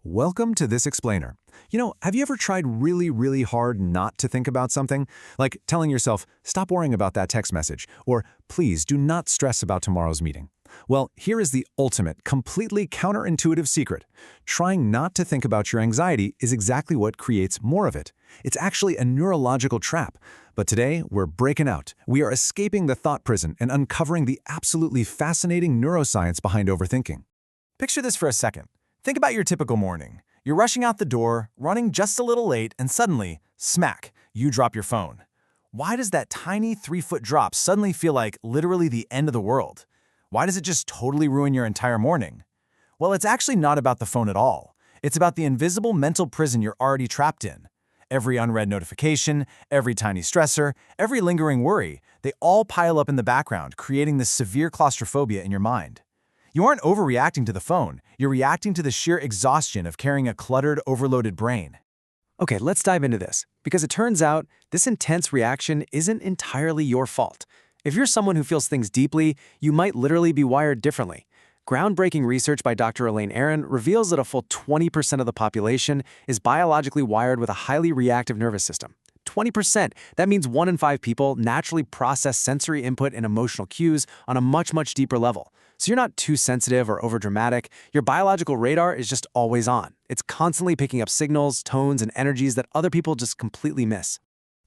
Welcome to This Explainer. Have you ever tried really hard not to think about something? Like telling yourself, stop worrying about that text message, or please do not stress about tomorrow's meeting. Well, here is the ultimate, completely counterintuitive secret. Trying not to think about your anxiety is exactly what creates more of it. It's actually a neurological trap. But today, we're breaking out. We are escaping the thought prison and uncovering the absolutely fascinating neuroscience behind overthinking. Picture this for a second. Think about your typical morning. You're rushing out the door, running just a little late, and suddenly, smack, you drop your phone. Why does that tiny 3-foot drop suddenly feel like literally the end of the world? Why does it just totally ruin your entire morning? Well, it's actually not about the phone at all. It's about the invisible mental prison you're already trapped in. Every unread notification, every tiny stressor, every lingering worry, they all pile up in the background, creating this severe claustrophobia in your mind. You aren't overreacting to the phone, you're reacting to the sheer exhaustion of carrying a cluttered, overloaded brain. Okay, let's dive into this, because it turns out this intense reaction isn't entirely your fault. If you're someone who feels things deeply, you might literally be wired differently. Groundbreaking research by Dr. Elaine Aron reveals that a full 20% of the population is biologically wired with a highly reactive nervous system. 20%. That means 1 in 5 people naturally process sensory input and emotional cues on a much deeper level. So you're not too sensitive or overdramatic. Your biological radar is just always on. It's constantly picking up signals, tones, and energies that other people just completely miss.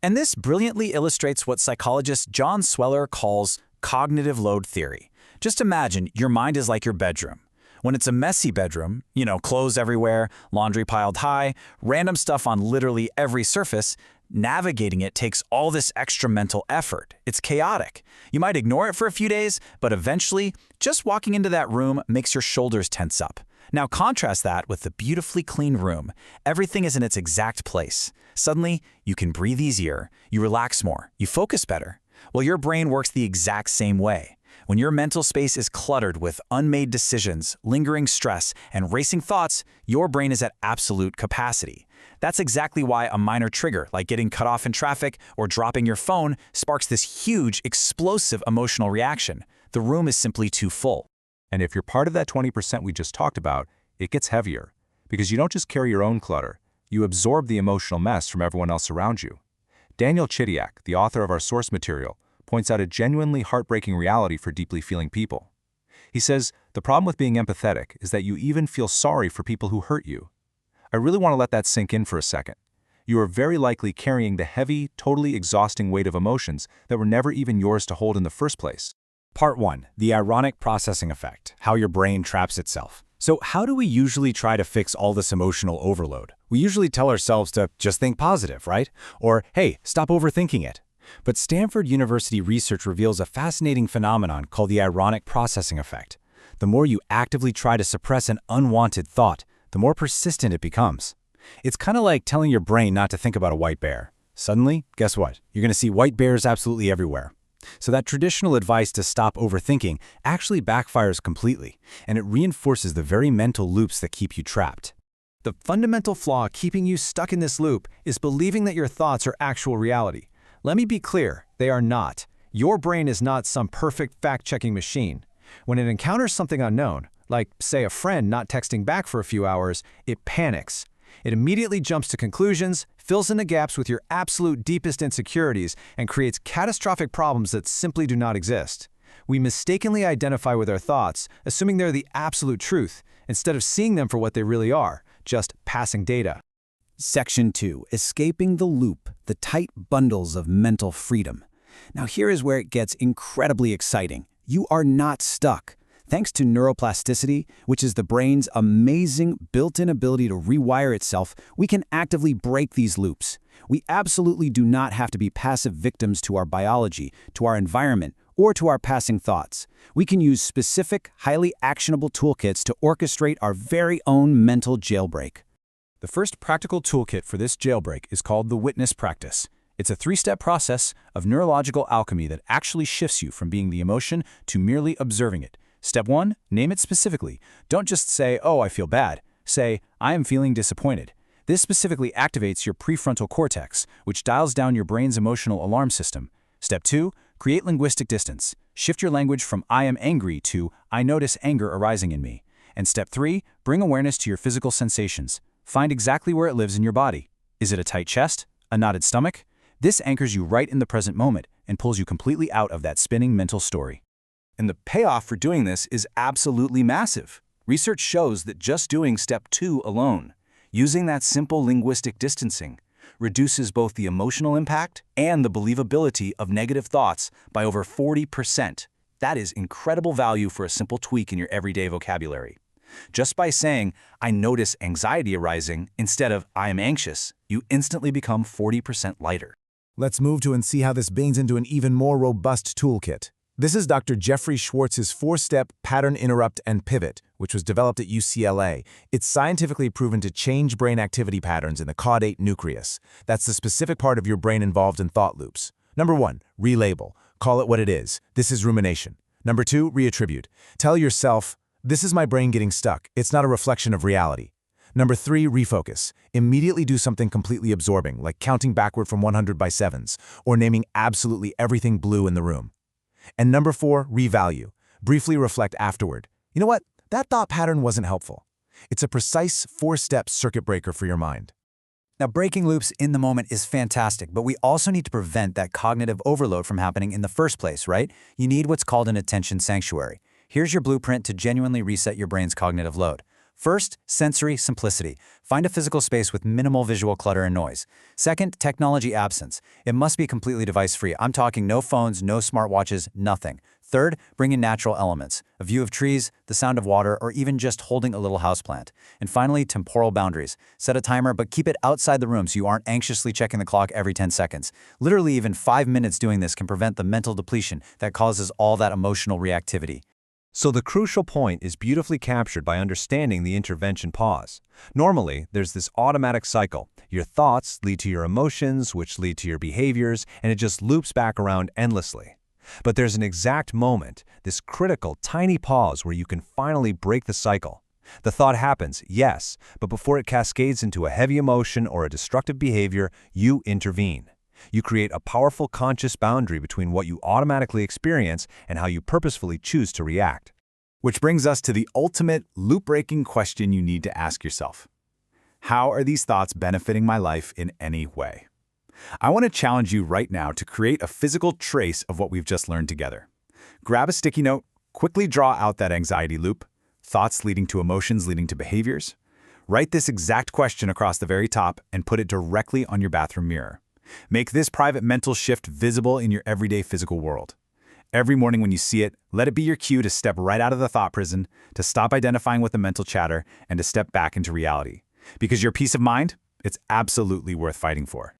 And this brilliantly illustrates what psychologist John Sweller calls cognitive load theory. Just imagine your mind is like your bedroom. When it's a messy bedroom, clothes everywhere, laundry piled high, random stuff on literally every surface, navigating it takes all this extra mental effort. It's chaotic. You might ignore it for a few days, but eventually, just walking into that room makes your shoulders tense up. Now contrast that with the beautifully clean room. Everything is in its exact place. Suddenly, you can breathe easier, you relax more, you focus better. Well, your brain works the exact same way. When your mental space is cluttered with unmade decisions, lingering stress, and racing thoughts, your brain is at absolute capacity. That's exactly why a minor trigger, like getting cut off in traffic or dropping your phone, sparks this huge, explosive emotional reaction. The room is simply too full. And if you're part of that 20% we just talked about, it gets heavier. Because you don't just carry your own clutter, you absorb the emotional mess from everyone else around you. Daniel Chidiak, the author of our source material, points out a genuinely heartbreaking reality for deeply feeling people. He says, the problem with being empathetic is that you even feel sorry for people who hurt you. I really want to let that sink in for a second. You are very likely carrying the heavy, totally exhausting weight of emotions that were never even yours to hold in the first place. Part 1. The ironic processing effect, how your brain traps itself. So how do we usually try to fix all this emotional overload? We usually tell ourselves to just think positive, right? Or, hey, stop overthinking it. But Stanford University research reveals a fascinating phenomenon called the ironic processing effect. The more you actively try to suppress an unwanted thought, the more persistent it becomes. It's kind of like telling your brain not to think about a white bear. Suddenly, guess what? You're going to see white bears absolutely everywhere. So that traditional advice to stop overthinking actually backfires completely, and it reinforces the very mental loops that keep you trapped. The fundamental flaw keeping you stuck in this loop is believing that your thoughts are actual reality. Let me be clear, they are not. Your brain is not some perfect fact-checking machine. When it encounters something unknown, like, say, a friend not texting back for a few hours, it panics. It immediately jumps to conclusions, fills in the gaps with your absolute deepest insecurities, and creates catastrophic problems that simply do not exist. We mistakenly identify with our thoughts, assuming they're the absolute truth, instead of seeing them for what they really are, just passing data. Section 2. Escaping the loop, the tight bundles of mental freedom. Now here is where it gets incredibly exciting. You are not stuck. Thanks to neuroplasticity, which is the brain's amazing built-in ability to rewire itself, we can actively break these loops. We absolutely do not have to be passive victims to our biology, to our environment, or to our passing thoughts. We can use specific, highly actionable toolkits to orchestrate our very own mental jailbreak. The first practical toolkit for this jailbreak is called the witness practice. It's a 3-step process of neurological alchemy that actually shifts you from being the emotion to merely observing it. Step 1, name it specifically. Don't just say, oh, I feel bad. Say, I am feeling disappointed. This specifically activates your prefrontal cortex, which dials down your brain's emotional alarm system. Step 2, create linguistic distance. Shift your language from I am angry to I notice anger arising in me. And step 3, bring awareness to your physical sensations. Find exactly where it lives in your body. Is it a tight chest? A knotted stomach? This anchors you right in the present moment and pulls you completely out of that spinning mental story. And the payoff for doing this is absolutely massive. Research shows that just doing step 2 alone, using that simple linguistic distancing, reduces both the emotional impact and the believability of negative thoughts by over 40%. That is incredible value for a simple tweak in your everyday vocabulary. Just by saying, "I notice anxiety arising," instead of "I am anxious," you instantly become 40% lighter. Let's move to and see how this bangs into an even more robust toolkit. This is Dr. Jeffrey Schwartz's 4-step pattern interrupt and pivot, which was developed at UCLA. It's scientifically proven to change brain activity patterns in the caudate nucleus. That's the specific part of your brain involved in thought loops. Number 1, relabel. Call it what it is. This is rumination. Number 2, reattribute. Tell yourself, this is my brain getting stuck. It's not a reflection of reality. Number 3, refocus. Immediately do something completely absorbing, like counting backward from 100 by 7s, or naming absolutely everything blue in the room. And number 4, revalue. Briefly reflect afterward. You know what? That thought pattern wasn't helpful. It's a precise 4-step circuit breaker for your mind. Now, breaking loops in the moment is fantastic, but we also need to prevent that cognitive overload from happening in the first place, right? You need what's called an attention sanctuary. Here's your blueprint to genuinely reset your brain's cognitive load. First, sensory simplicity. Find a physical space with minimal visual clutter and noise. Second, technology absence. It must be completely device-free. I'm talking no phones, no smartwatches, nothing. Third, bring in natural elements. A view of trees, the sound of water, or even just holding a little houseplant. And finally, temporal boundaries. Set a timer, but keep it outside the room so you aren't anxiously checking the clock every 10 seconds. Literally, even 5 minutes doing this can prevent the mental depletion that causes all that emotional reactivity. So the crucial point is beautifully captured by understanding the intervention pause. Normally, there's this automatic cycle. Your thoughts lead to your emotions, which lead to your behaviors, and it just loops back around endlessly. But there's an exact moment, this critical, tiny pause where you can finally break the cycle. The thought happens, yes, but before it cascades into a heavy emotion or a destructive behavior, you intervene. You create a powerful conscious boundary between what you automatically experience and how you purposefully choose to react. Which brings us to the ultimate loop-breaking question you need to ask yourself. How are these thoughts benefiting my life in any way? I want to challenge you right now to create a physical trace of what we've just learned together. Grab a sticky note, quickly draw out that anxiety loop, thoughts leading to emotions leading to behaviors. Write this exact question across the very top and put it directly on your bathroom mirror. Make this private mental shift visible in your everyday physical world. Every morning when you see it, let it be your cue to step right out of the thought prison, to stop identifying with the mental chatter, and to step back into reality. Because your peace of mind, it's absolutely worth fighting for.